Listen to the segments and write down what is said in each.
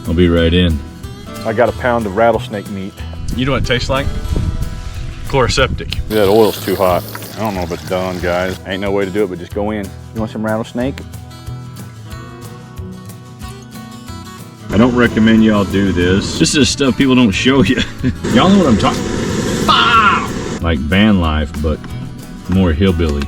I'll be right in. I got a pound of rattlesnake meat. You know what it tastes like? Chloroseptic. Yeah, the oil's too hot. I don't know if it's done, guys. Ain't no way to do it, but just go in. You want some rattlesnake? I don't recommend y'all do this. This is stuff people don't show you. Y'all know what I'm talking about. Like van life, but more hillbilly.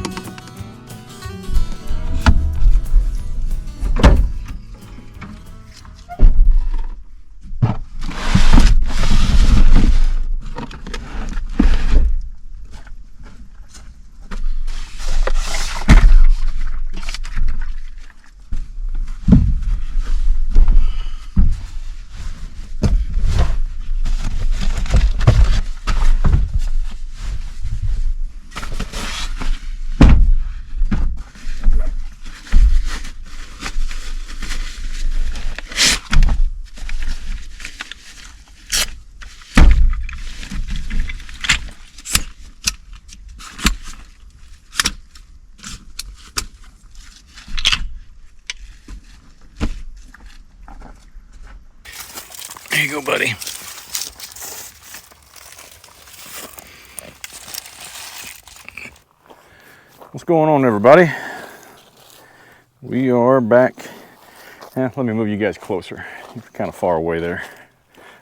There you go, buddy. What's going on, everybody? We are back. Let me move you guys closer. You're kind of far away there.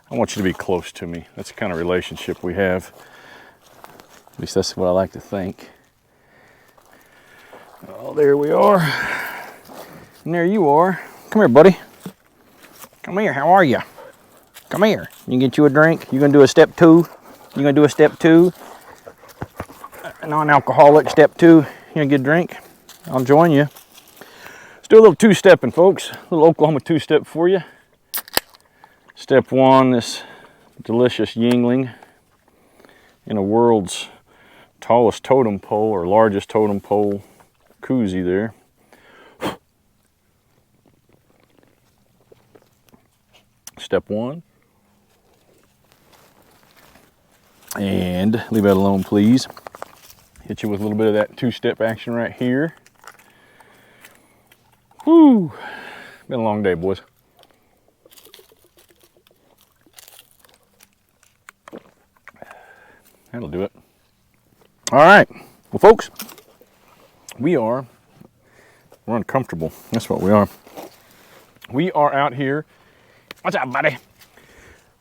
I want you to be close to me. That's the kind of relationship we have. At least that's what I like to think. Oh, there we are. And there you are. Come here, buddy. Come here, how are you? Come here. You get you a drink. You gonna do a step 2? You gonna do a step 2? A non-alcoholic step 2. You gonna get a drink? I'll join you. Let's do a little 2-stepping, folks. A little Oklahoma 2-step for you. Step 1, this delicious Yingling in a world's tallest totem pole or largest totem pole koozie there. Step 1. And leave that alone, please. Hit you with a little bit of that 2-step action right here. Whew. Been a long day, boys. That'll do it. All right. Well, folks, we're uncomfortable. That's what we are. We are out here. What's up, buddy?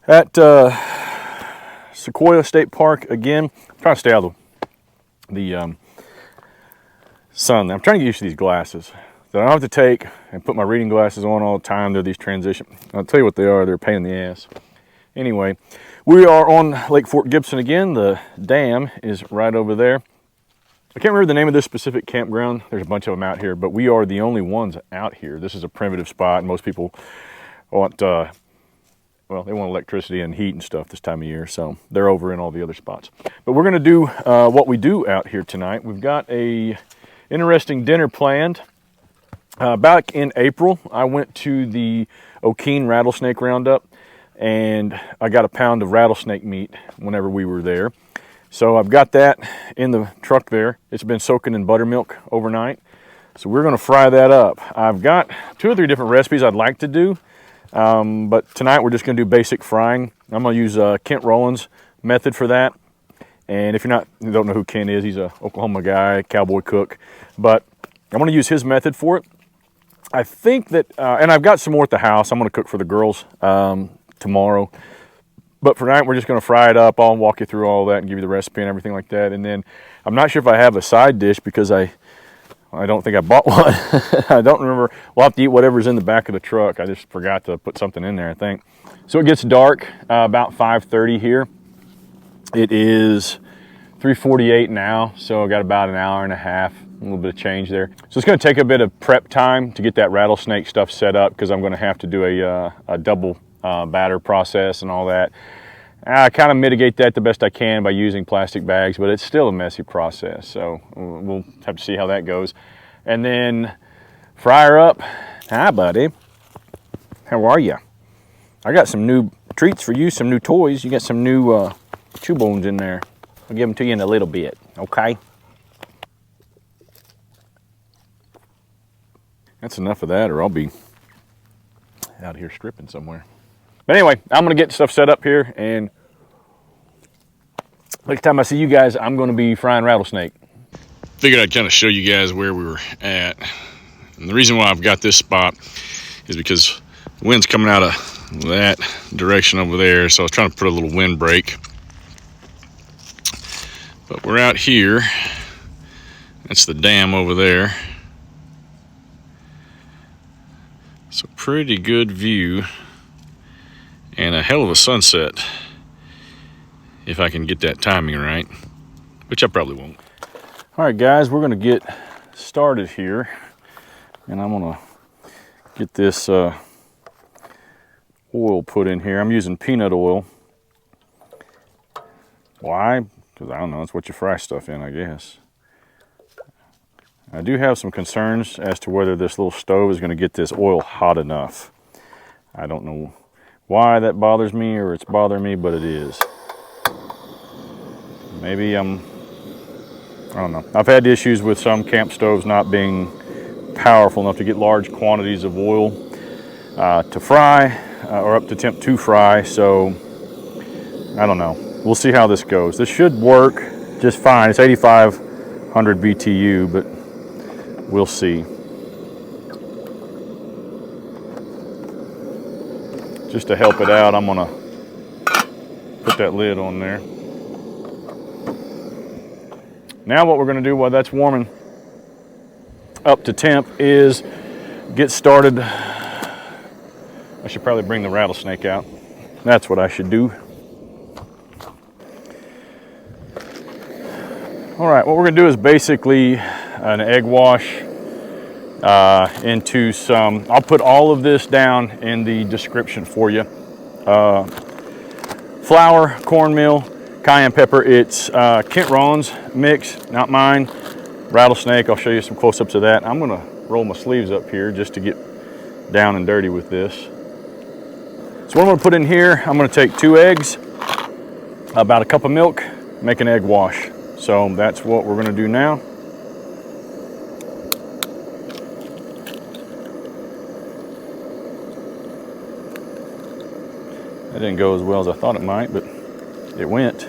At Sequoia State Park again. I'm trying to stay out of the sun. I'm trying to get used to these glasses that I don't have to take and put my reading glasses on all the time. They're these transition. I'll tell you what they are. They're a pain in the ass. Anyway, we are on Lake Fort Gibson again. The dam is right over there. I can't remember the name of this specific campground. There's a bunch of them out here, but we are the only ones out here. This is a primitive spot, and most people want well, they want electricity and heat and stuff this time of year, so they're over in all the other spots. But we're going to do what we do out here tonight. We've got a interesting dinner planned. Back in April, I went to the O'Keene Rattlesnake Roundup, and I got a pound of rattlesnake meat whenever we were there. So I've got that in the truck there. It's been soaking in buttermilk overnight. So we're going to fry that up. I've got 2 or 3 different recipes I'd like to do. But tonight we're just going to do basic frying. I'm going to use Kent Rowland's method for that. And if you don't know who Kent is, he's a Oklahoma guy, cowboy cook. But I'm going to use his method for it. I think that, and I've got some more at the house. I'm going to cook for the girls tomorrow. But for tonight, we're just going to fry it up. I'll walk you through all that and give you the recipe and everything like that. And then I'm not sure if I have a side dish because I don't think I bought one. I don't remember. We'll have to eat whatever's in the back of the truck. I just forgot to put something in there, I think. So it gets dark about 5:30 here. It is 3:48 now, so I got about an hour and a half, a little bit of change there. So it's going to take a bit of prep time to get that rattlesnake stuff set up because I'm going to have to do a double batter process and all that. I kind of mitigate that the best I can by using plastic bags, but it's still a messy process. So we'll have to see how that goes. And then fry her up. Hi, buddy. How are you? I got some new treats for you, some new toys. You got some new chew bones in there. I'll give them to you in a little bit, okay? That's enough of that, or I'll be out here stripping somewhere. But anyway, I'm gonna get stuff set up here, and next time I see you guys, I'm gonna be frying rattlesnake. Figured I'd kind of show you guys where we were at. And the reason why I've got this spot is because the wind's coming out of that direction over there, so I was trying to put a little wind break. But we're out here. That's the dam over there. So pretty good view and a hell of a sunset if I can get that timing right, which I probably won't. All right, guys, we're gonna get started here, and I'm gonna get this oil put in here. I'm using peanut oil. Why? Because I don't know, it's what you fry stuff in, I guess. I do have some concerns as to whether this little stove is gonna get this oil hot enough. I don't know why that bothers me, or it's bothering me, but it is. Maybe I don't know. I've had issues with some camp stoves not being powerful enough to get large quantities of oil to fry, or up to temp to fry, so I don't know. We'll see how this goes. This should work just fine. It's 8,500 BTU, but we'll see. Just to help it out, I'm gonna put that lid on there. Now what we're gonna do while that's warming up to temp is get started. I should probably bring the rattlesnake out. That's what I should do. All right, what we're gonna do is basically an egg wash into some, I'll put all of this down in the description for you. Flour, cornmeal, cayenne pepper. It's Kent Rohn's mix, not mine. Rattlesnake, I'll show you some close-ups of that. I'm gonna roll my sleeves up here just to get down and dirty with this. So what I'm gonna put in here, I'm gonna take 2 eggs, about a cup of milk, make an egg wash. So that's what we're gonna do now. That didn't go as well as I thought it might, but it went.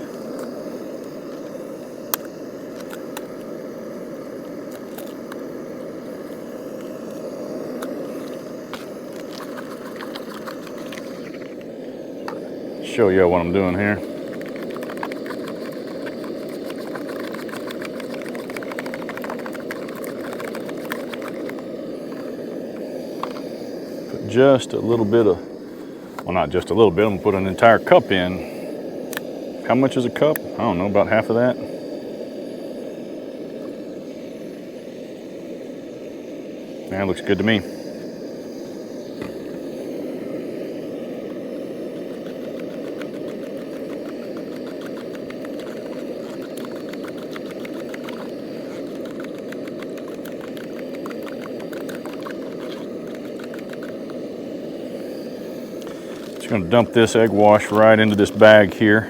Show you what I'm doing here. Put just a little bit of, well, not just a little bit, I'm gonna put an entire cup in. How much is a cup? I don't know, about half of that. That looks good to me. Just gonna dump this egg wash right into this bag here.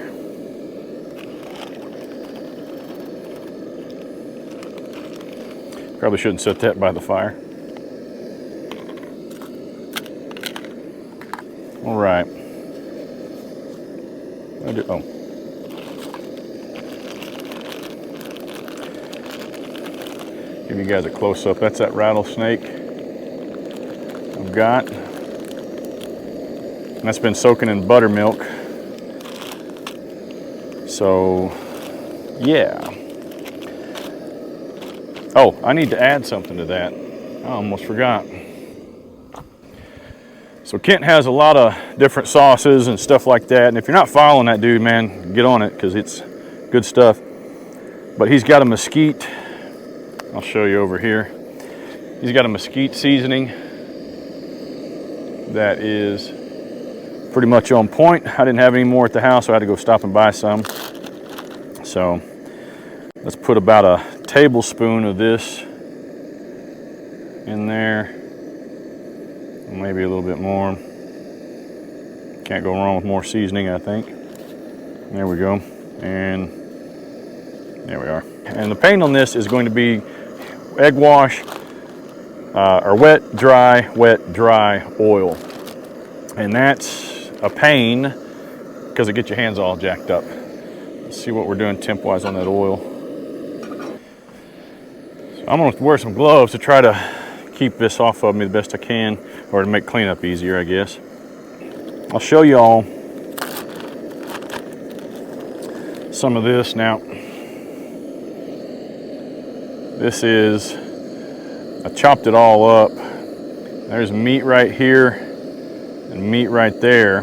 Probably shouldn't set that by the fire. All right. Oh. Give you guys a close-up. That's that rattlesnake I've got. And that's been soaking in buttermilk. So, yeah. Oh, I need to add something to that. I almost forgot. So Kent has a lot of different sauces and stuff like that. And if you're not following that dude, man, get on it because it's good stuff. But he's got a mesquite. I'll show you over here. He's got a mesquite seasoning that is pretty much on point. I didn't have any more at the house, so I had to go stop and buy some. So let's put about a tablespoon of this in there. Maybe a little bit more. Can't go wrong with more seasoning, I think. There we go. And there we are. And the paint on this is going to be egg wash, or wet, dry, oil. And that's a pain because it gets your hands all jacked up. Let's see what we're doing temp-wise on that oil. So I'm gonna wear some gloves to try to keep this off of me the best I can, or to make cleanup easier, I guess. I'll show you all some of this now. This is, I chopped it all up. There's meat right here and meat right there.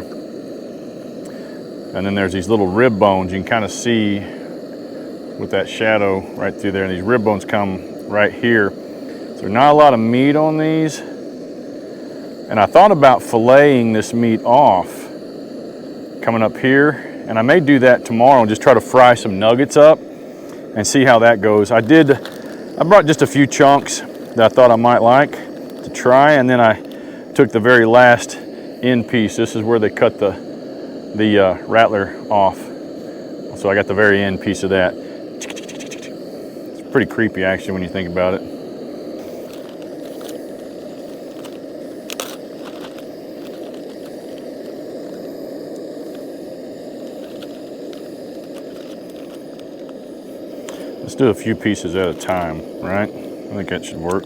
And then there's these little rib bones. You can kind of see with that shadow right through there. And these rib bones come right here. So there's not a lot of meat on these. And I thought about filleting this meat off coming up here. And I may do that tomorrow and just try to fry some nuggets up and see how that goes. I brought just a few chunks that I thought I might like to try. And then I took the very last end piece. This is where they cut the rattler off. So I got the very end piece of that. It's pretty creepy actually when you think about it. Let's do a few pieces at a time, right? I think that should work.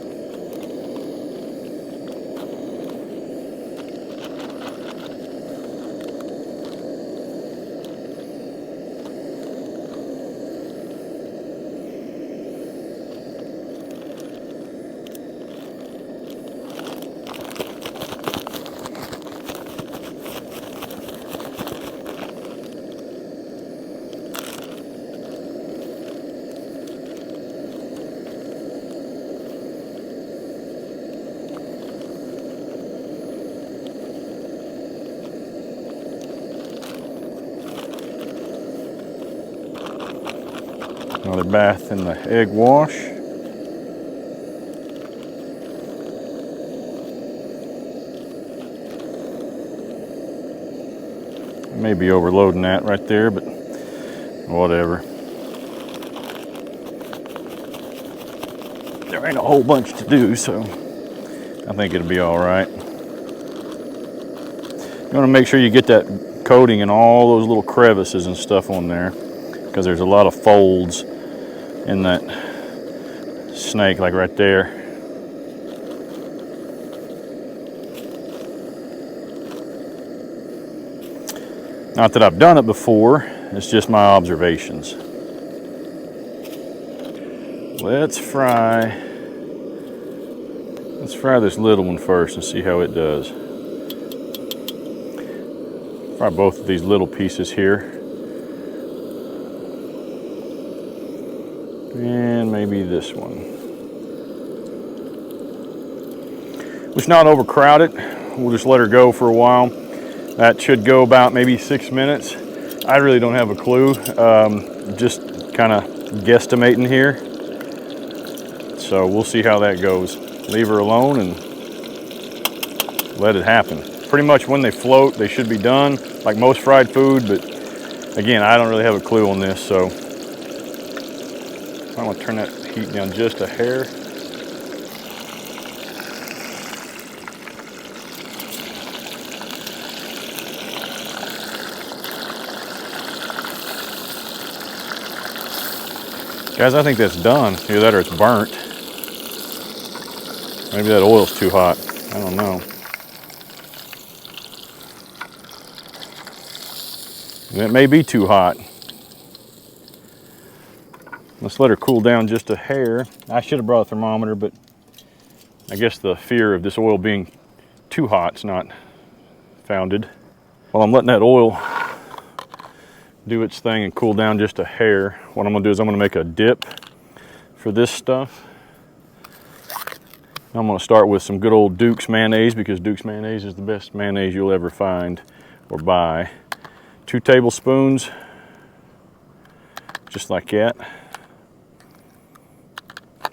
Another bath in the egg wash. I may be overloading that right there, but whatever. There ain't a whole bunch to do, so I think it'll be all right. You want to make sure you get that coating in all those little crevices and stuff on there, because there's a lot of folds in that snake, like right there. Not that I've done it before, it's just my observations. Let's fry this little one first and see how it does. Fry both of these little pieces here. And maybe this one. Let's not overcrowd it. We'll just let her go for a while. That should go about maybe 6 minutes. I really don't have a clue. Just kind of guesstimating here. So we'll see how that goes. Leave her alone and let it happen. Pretty much when they float, they should be done, like most fried food, but again, I don't really have a clue on this, so I'm gonna turn that heat down just a hair. Guys, I think that's done. Either that or it's burnt. Maybe that oil's too hot. I don't know. It may be too hot. Let's let her cool down just a hair. I should have brought a thermometer, but I guess the fear of this oil being too hot is not founded. While I'm letting that oil do its thing and cool down just a hair, what I'm gonna do is I'm gonna make a dip for this stuff. I'm gonna start with some good old Duke's mayonnaise, because Duke's mayonnaise is the best mayonnaise you'll ever find or buy. 2 tablespoons, just like that.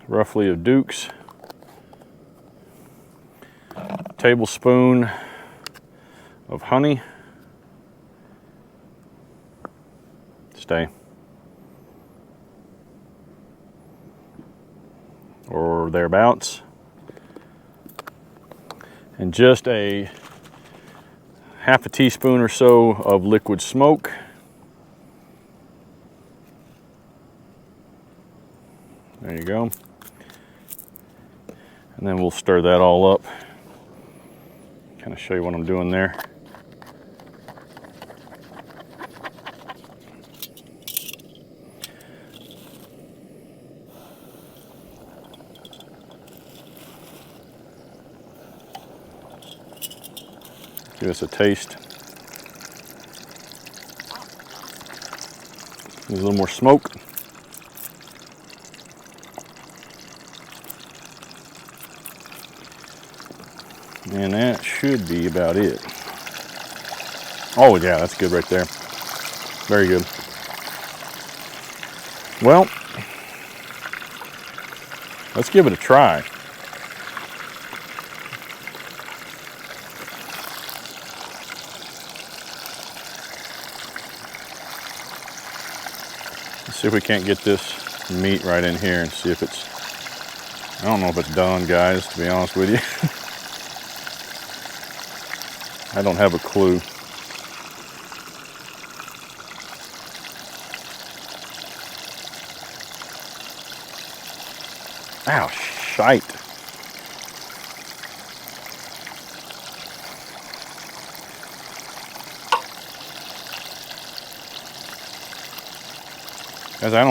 Roughly of Duke's. A tablespoon of honey. Stay. Or thereabouts. And just a half a teaspoon or so of liquid smoke. There you go. And then we'll stir that all up. Kind of show you what I'm doing there. Give us a taste. There's a little more smoke. And that should be about it. Oh yeah, that's good right there. Very good. Well, let's give it a try. Let's see if we can't get this meat right in here and see if it's, I don't know if it's done, guys, to be honest with you. I don't have a clue. Ow, shite. Guys, I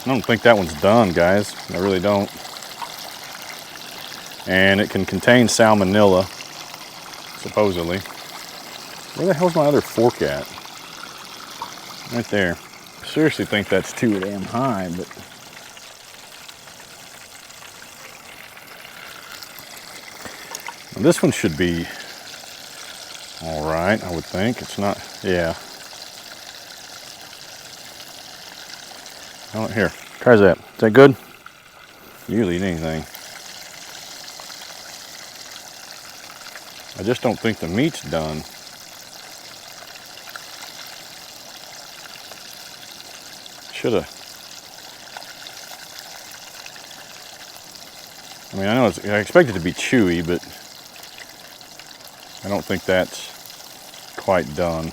don't think that one's done, guys. I really don't. And it can contain salmonella, supposedly. Where the hell's my other fork at? Right there. I seriously think that's too damn high, but this one should be all right, I would think. It's not, yeah. Oh, here, try that. Is that good? You'll eat anything. I just don't think the meat's done. Shoulda. I mean, I expect it to be chewy, but I don't think that's quite done,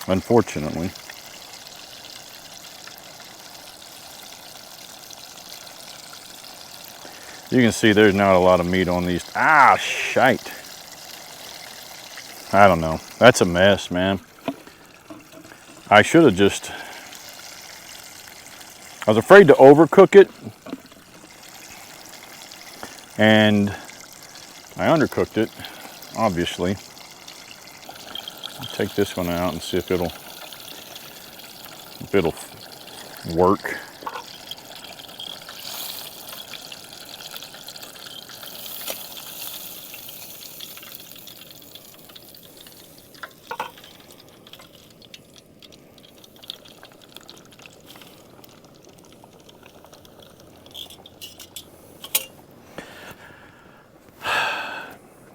unfortunately. You can see there's not a lot of meat on these. Ah, shite. I don't know. That's a mess, man. I should have just, I was afraid to overcook it, and I undercooked it, obviously. I'll take this one out and see if it'll work.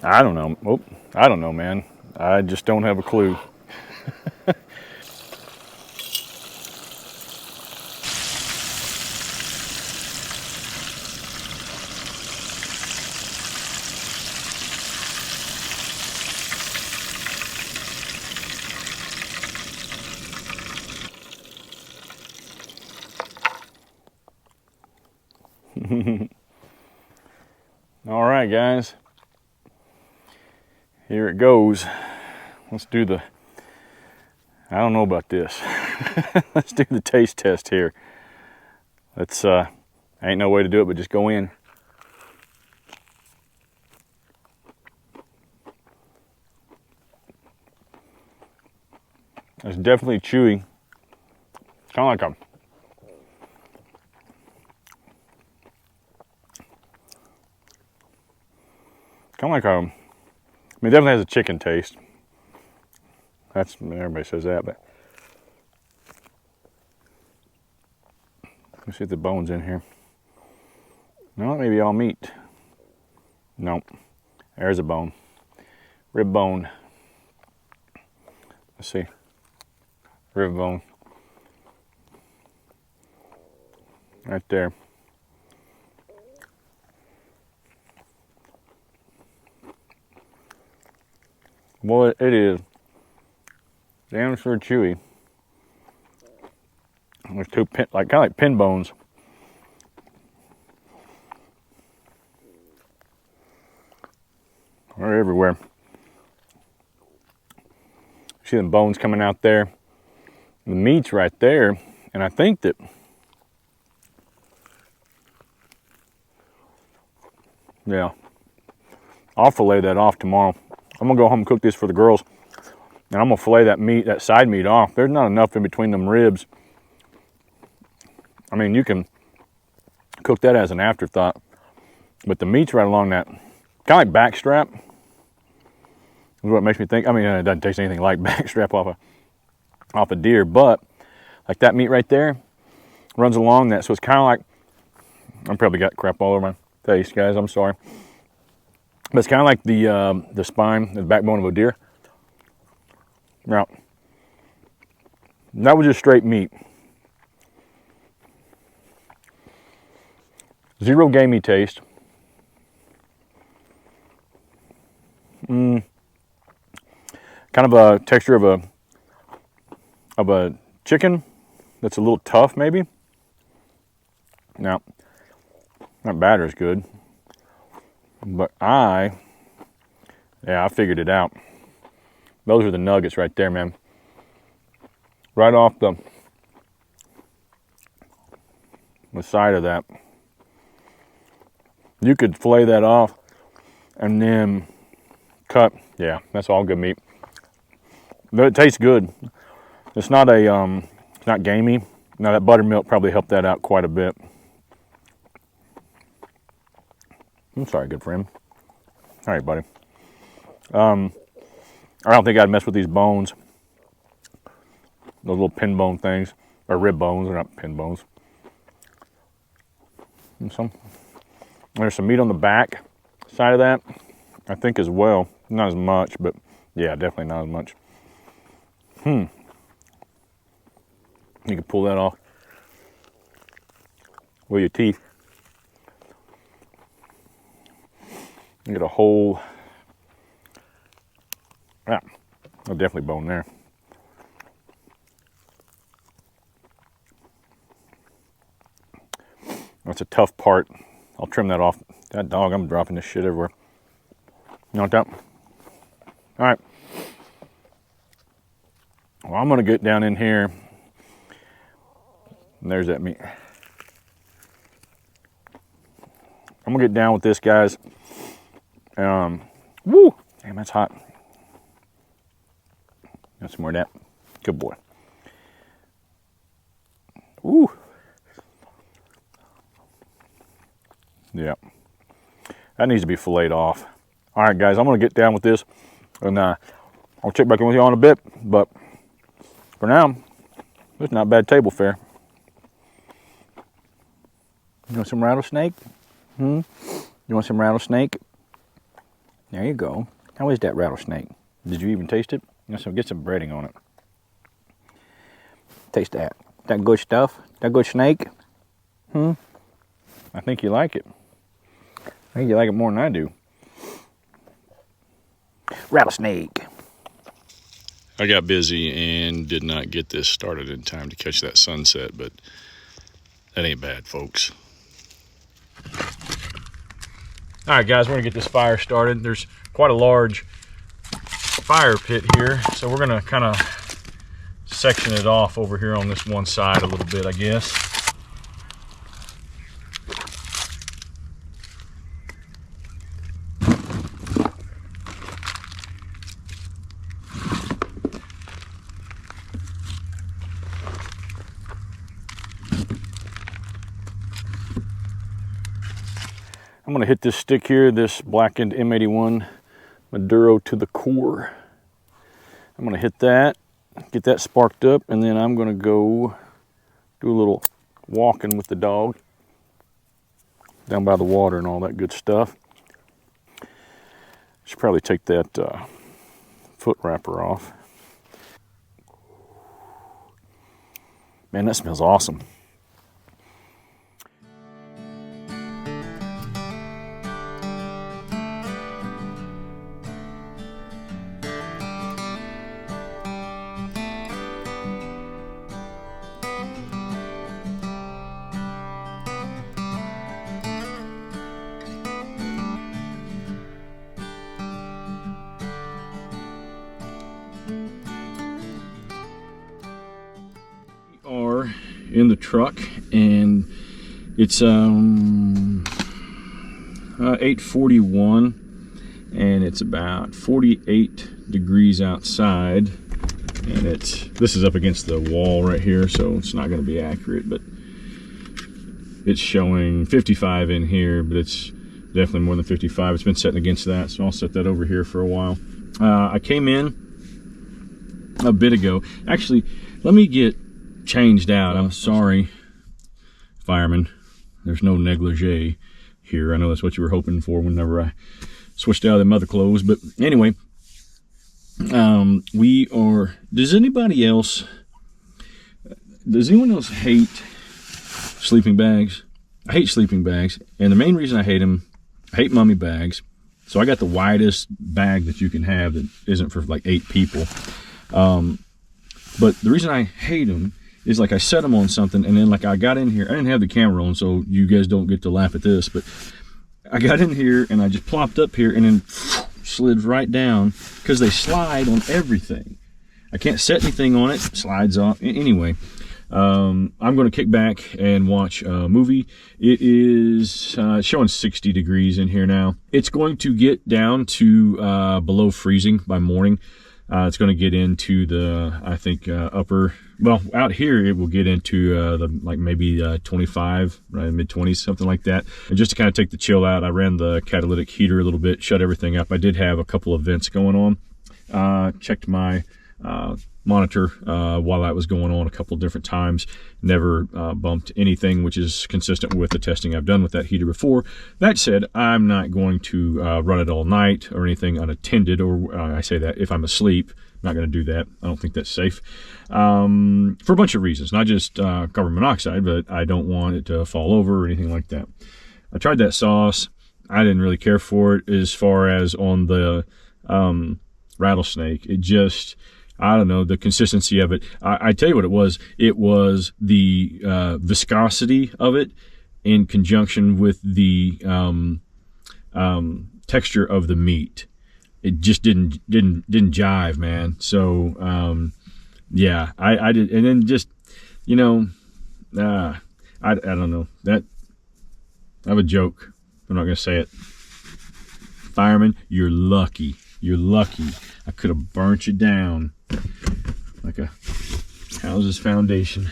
I don't know. Oh, I don't know, man. I just don't have a clue. All right, guys. Here it goes. Let's do the, I don't know about this. Let's do the taste test here. Let's, ain't no way to do it but just go in. It's definitely chewy. Kind of like I mean, it definitely has a chicken taste. That's, everybody says that, but let's see if the bone's in here. No, it may be all meat. Nope, there's a bone. Rib bone. Let's see. Rib bone. Right there. Boy, it is damn sure chewy. There's two kind of like pin bones. They're everywhere. See them bones coming out there. The meat's right there, and I think that yeah, I'll fillet that off tomorrow. I'm gonna go home and cook this for the girls, and I'm gonna fillet that meat, that side meat off. There's not enough in between them ribs. I mean, you can cook that as an afterthought, but the meat's right along that, kind of like backstrap. Is what makes me think. I mean, it doesn't taste anything like backstrap off a deer, but like that meat right there runs along that, so it's kind of like, I probably got crap all over my face, guys. I'm sorry, but it's kind of like the spine, the backbone of a deer. Now, that was just straight meat. Zero gamey taste. Kind of a texture of a chicken that's a little tough, maybe. Now, that batter is good, but I figured it out. Those are the nuggets right there, man. Right off the side of that. You could fillet that off and then cut. Yeah, that's all good meat. But it tastes good. It's not it's not gamey. Now that buttermilk probably helped that out quite a bit. I'm sorry, good friend. All right, buddy. I don't think I'd mess with these bones. Those little pin bone things, or rib bones. They're not pin bones. There's some meat on the back side of that, I think, as well. Not as much, but yeah, definitely not as much. You can pull that off with your teeth. You get a whole, yeah, I'll definitely bone there. That's a tough part. I'll trim that off. That dog, I'm dropping this shit everywhere. You want that? All right. Well, I'm gonna get down in here. And there's that meat. I'm gonna get down with this, guys. Woo! Damn, that's hot. Got some more of that. Good boy. Woo! Yeah. That needs to be filleted off. All right, guys, I'm gonna get down with this, and I'll check back in with you all in a bit. But for now, it's not bad table fare. You want some rattlesnake? You want some rattlesnake? There you go. How is that rattlesnake? Did you even taste it? So get some breading on it. Taste that. That good stuff? That good snake? I think you like it. I think you like it more than I do. Rattlesnake. I got busy and did not get this started in time to catch that sunset, but that ain't bad, folks. All right, guys, we're gonna get this fire started. There's quite a large fire pit here, so we're gonna kind of section it off over here on this one side a little bit, I guess. I'm gonna hit this stick here, this blackened M81 Maduro to the core. I'm gonna hit that, get that sparked up, and then I'm gonna go do a little walking with the dog down by the water and all that good stuff. Should probably take that foot wrapper off. Man, that smells awesome. in the truck, and it's 8:41, and it's about 48 degrees outside, and this is up against the wall right here, so it's not going to be accurate, but it's showing 55 in here, but it's definitely more than 55. It's been setting against that, so I'll set that over here for a while. I came in a bit ago. Actually, let me get changed out. I'm sorry, fireman. There's no negligee here. I know that's what you were hoping for whenever I switched out of the other clothes. But anyway, does anyone else hate sleeping bags? I hate sleeping bags, and the main reason I hate them, I hate mummy bags. So I got the widest bag that you can have that isn't for like 8 people. But the reason I hate them is, like, I set them on something, and then, like, I got in here. I didn't have the camera on, so you guys don't get to laugh at this, but I got in here and I just plopped up here and then slid right down, because they slide on everything. I can't set anything on it. Slides off. Anyway, I'm going to kick back and watch a movie. It is showing 60 degrees in here now. It's going to get down to below freezing by morning. It's going to get into the, I think, upper, well, out here it will get into maybe 25, right, mid-20s, something like that. And just to kind of take the chill out, I ran the catalytic heater a little bit, shut everything up. I did have a couple of vents going on. Checked my monitor while that was going on a couple of different times. Never bumped anything, which is consistent with the testing I've done with that heater before. That said, I'm not going to run it all night or anything unattended, or I say that if I'm asleep. I'm not going to do that. I don't think that's safe for a bunch of reasons, not just carbon monoxide, but I don't want it to fall over or anything like that. I tried that sauce. I didn't really care for it as far as on the Rattlesnake. It just, I don't know, the consistency of it. I tell you what it was. It was the viscosity of it in conjunction with the texture of the meat. It just didn't jive, man. So yeah, I did, and then just, you know, I don't know, that I have a joke. I'm not gonna say it. Fireman, you're lucky. You're lucky. I could have burnt you down like a house's foundation.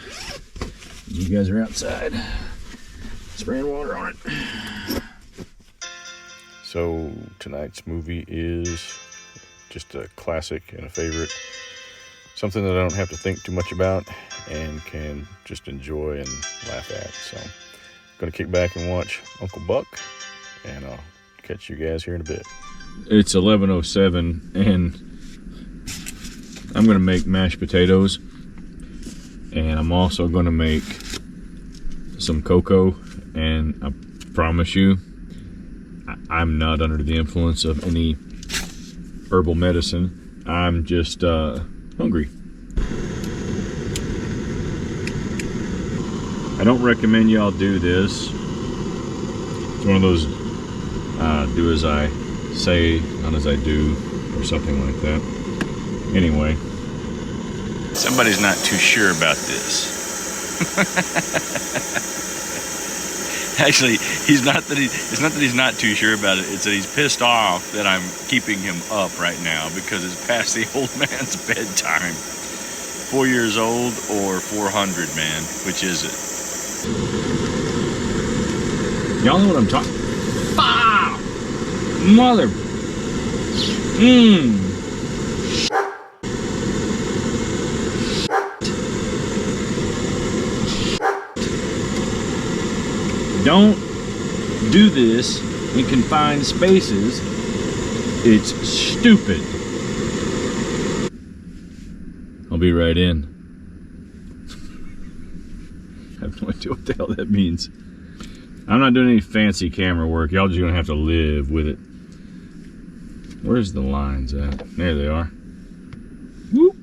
You guys are outside spraying water on it. So tonight's movie is just a classic and a favorite. Something that I don't have to think too much about and can just enjoy and laugh at. So I'm going to kick back and watch Uncle Buck, and I'll catch you guys here in a bit. It's 11:07, and I'm going to make mashed potatoes, and I'm also going to make some cocoa, and I promise you, I'm not under the influence of any herbal medicine. I'm just hungry. I don't recommend y'all do this. It's one of those do as I say, not as I do, or something like that. Anyway, somebody's not too sure about this. Actually, it's not that he's not too sure about it. It's that he's pissed off that I'm keeping him up right now because it's past the old man's bedtime. 4 years old or 400, man? Which is it? Y'all know what I'm talking? Wow! Mother. Don't do this in confined spaces. It's stupid. I'll be right in. I have no idea what the hell that means. I'm not doing any fancy camera work. Y'all just gonna have to live with it. Where's the lines at? There they are. Whoop.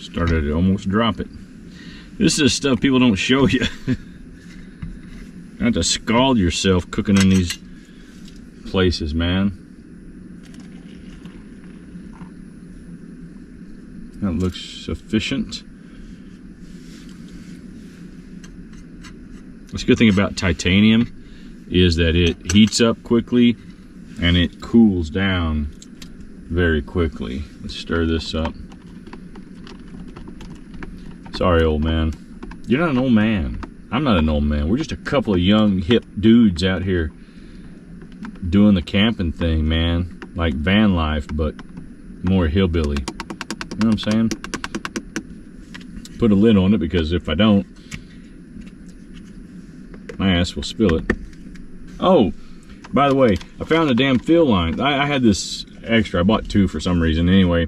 Started to almost drop it. This is stuff people don't show you. You have to scald yourself cooking in these places, man. That looks sufficient. What's a good thing about titanium is that it heats up quickly and it cools down very quickly. Let's stir this up. Sorry, old man. You're not an old man. I'm not an old man. We're just a couple of young, hip dudes out here doing the camping thing, man. Like van life, but more hillbilly. You know what I'm saying? Put a lid on it, because if I don't, my ass will spill it. Oh, by the way, I found a damn fill line. I had this extra. I bought 2 for some reason. Anyway,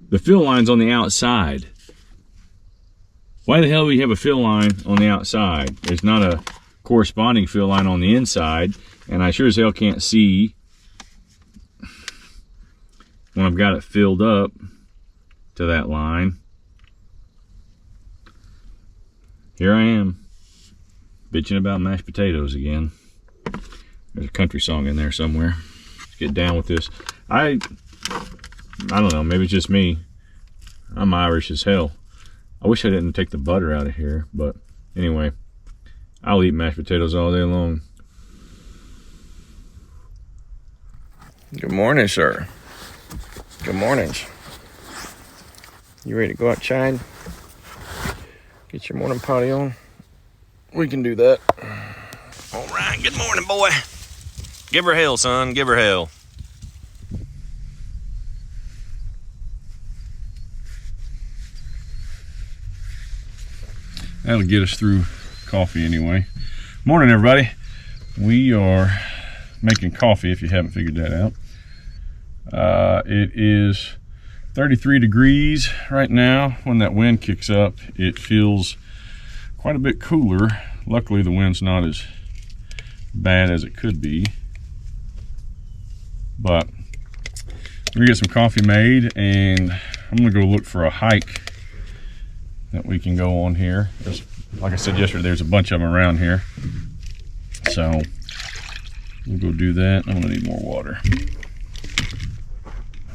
the fill line's on the outside. Why the hell do we have a fill line on the outside? There's not a corresponding fill line on the inside, and I sure as hell can't see when I've got it filled up to that line. Here I am, bitching about mashed potatoes again. There's a country song in there somewhere. Let's get down with this. I don't know, maybe it's just me. I'm Irish as hell. I wish I didn't take the butter out of here, but anyway, I'll eat mashed potatoes all day long. Good morning, sir. Good mornings. You ready to go outside? Get your morning potty on? We can do that. All right, good morning, boy. Give her hell, son, give her hell. That'll get us through coffee anyway. Morning, everybody. We are making coffee, if you haven't figured that out. It is 33 degrees right now. When that wind kicks up, it feels quite a bit cooler. Luckily, the wind's not as bad as it could be. But we're gonna get some coffee made, and I'm gonna go look for a hike that we can go on here. Like I said yesterday, there's a bunch of them around here. So we'll go do that. I'm gonna need more water.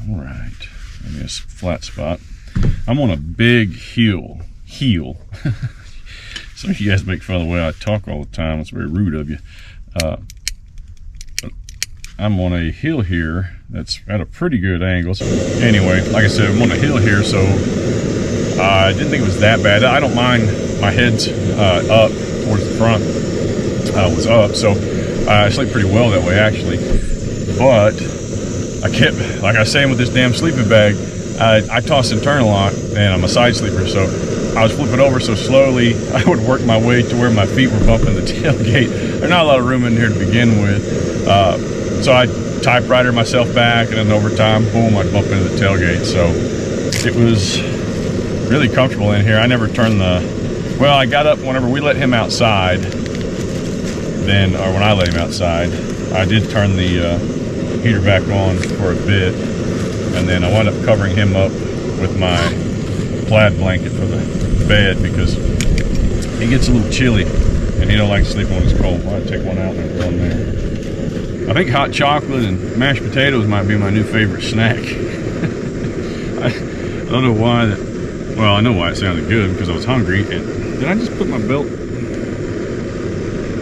All right, I guess flat spot. I'm on a big hill. Some of you guys make fun of the way I talk all the time. It's very rude of you. But I'm on a hill here that's at a pretty good angle. So anyway, like I said, I'm on a hill here, so I didn't think it was that bad. I don't mind my head's up towards the front. Was up, so I sleep pretty well that way, actually. But I kept, like I was saying with this damn sleeping bag, I toss and turn a lot, and I'm a side sleeper, so I was flipping over so slowly, I would work my way to where my feet were bumping the tailgate. There's not a lot of room in here to begin with, so I typewriter myself back, and then over time, boom, I'd bump into the tailgate. So it was really comfortable in here. I never turned well, I got up whenever we let him outside, or when I let him outside, I did turn the heater back on for a bit, and then I wound up covering him up with my plaid blanket for the bed, because he gets a little chilly and he don't like to sleep when it's cold. I'll take one out and throw him there. I think hot chocolate and mashed potatoes might be my new favorite snack. I don't know why well, I know why it sounded good, because I was hungry. And did I just put my belt?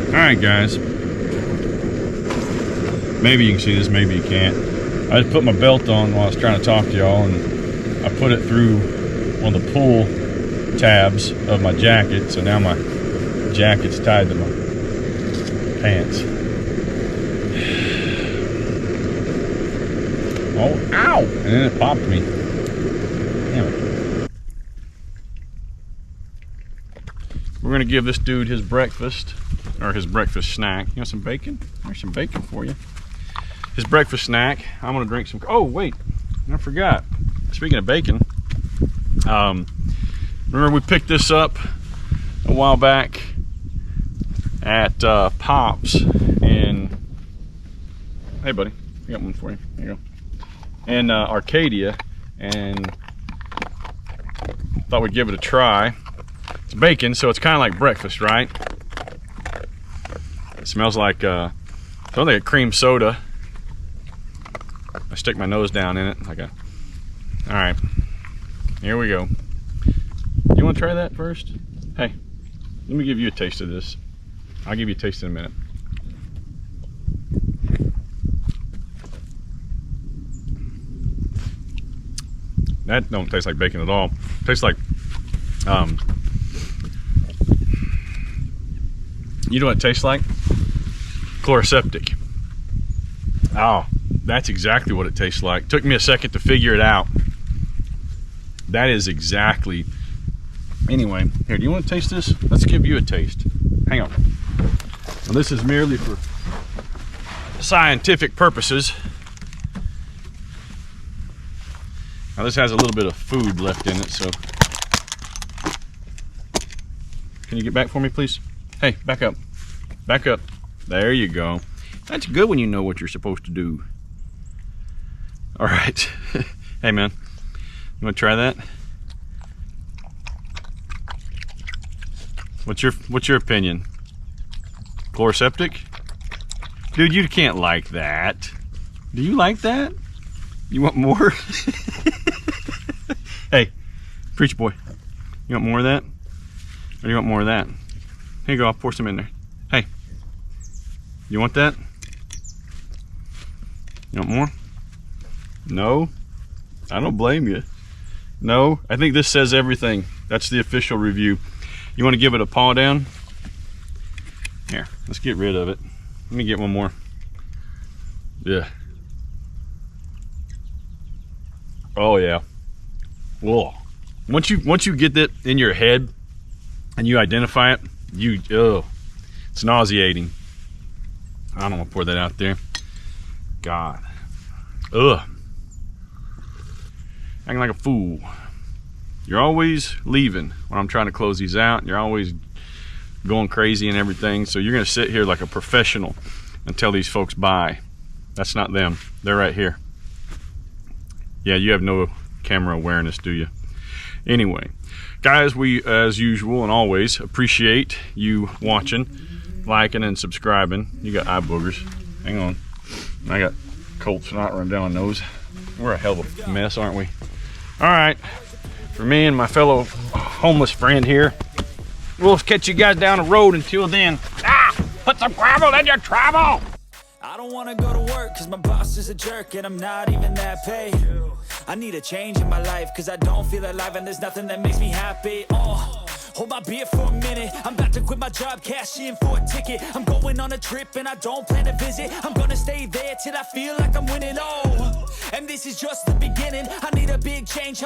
All right, guys. Maybe you can see this, maybe you can't. I just put my belt on while I was trying to talk to y'all, and I put it through one of the pull tabs of my jacket, so now my jacket's tied to my pants. Oh, ow! And then it popped me. Damn it. We're gonna give this dude his breakfast, or his breakfast snack. You want some bacon? There's some bacon for you. His breakfast snack. I'm gonna drink some. Oh wait, I forgot. Speaking of bacon, remember we picked this up a while back at Pops in. Hey buddy, I got one for you. There you go. In Arcadia, and thought we'd give it a try. It's bacon, so it's kind of like breakfast, right? It smells like something like a cream soda. I stick my nose down in it like a. All right, Here we go. You want to try that first? Hey, let me give you a taste of this. I'll give you a taste in a minute. That don't taste like bacon at all. It tastes like, you know what it tastes like? Chloroseptic. Oh, that's exactly what it tastes like. Took me a second to figure it out. That is exactly. Anyway, here, do you want to taste this? Let's give you a taste. Hang on. Now, this is merely for scientific purposes. Now this has a little bit of food left in it, so. Can you get back for me, please? Hey, back up. Back up. There you go. That's good when you know what you're supposed to do. All right. Hey, man. You want to try that? What's your opinion? Chloroseptic? Dude, you can't like that. Do you like that? You want more? Hey, preacher boy. You want more of that? Or do you want more of that? Here you go, I'll pour some in there. Hey, you want that? You want more? No? I don't blame you. No? I think this says everything. That's the official review. You want to give it a paw down? Here, let's get rid of it. Let me get one more. Yeah. Oh yeah. Whoa. Once you get that in your head and you identify it, it's nauseating. I don't want to pour that out there. God. Ugh. Acting like a fool. You're always leaving when I'm trying to close these out. You're always going crazy and everything. So you're going to sit here like a professional and tell these folks bye. That's not them. They're right here. Yeah, you have no camera awareness, do you? Anyway, guys, we, as usual and always, appreciate you watching, liking, and subscribing. You got eye boogers. Hang on. I got cold snot running down my nose. We're a hell of a mess, aren't we? All right. For me and my fellow homeless friend here, we'll catch you guys down the road. Until then, put some gravel in your travel. I don't wanna go to work cause my boss is a jerk and I'm not even that paid. I need a change in my life cause I don't feel alive and there's nothing that makes me happy. Hold my beer for a minute. I'm about to quit my job, cash in for a ticket. I'm going on a trip and I don't plan to visit. I'm gonna stay there till I feel like I'm winning. And this is just the beginning. I need a big change.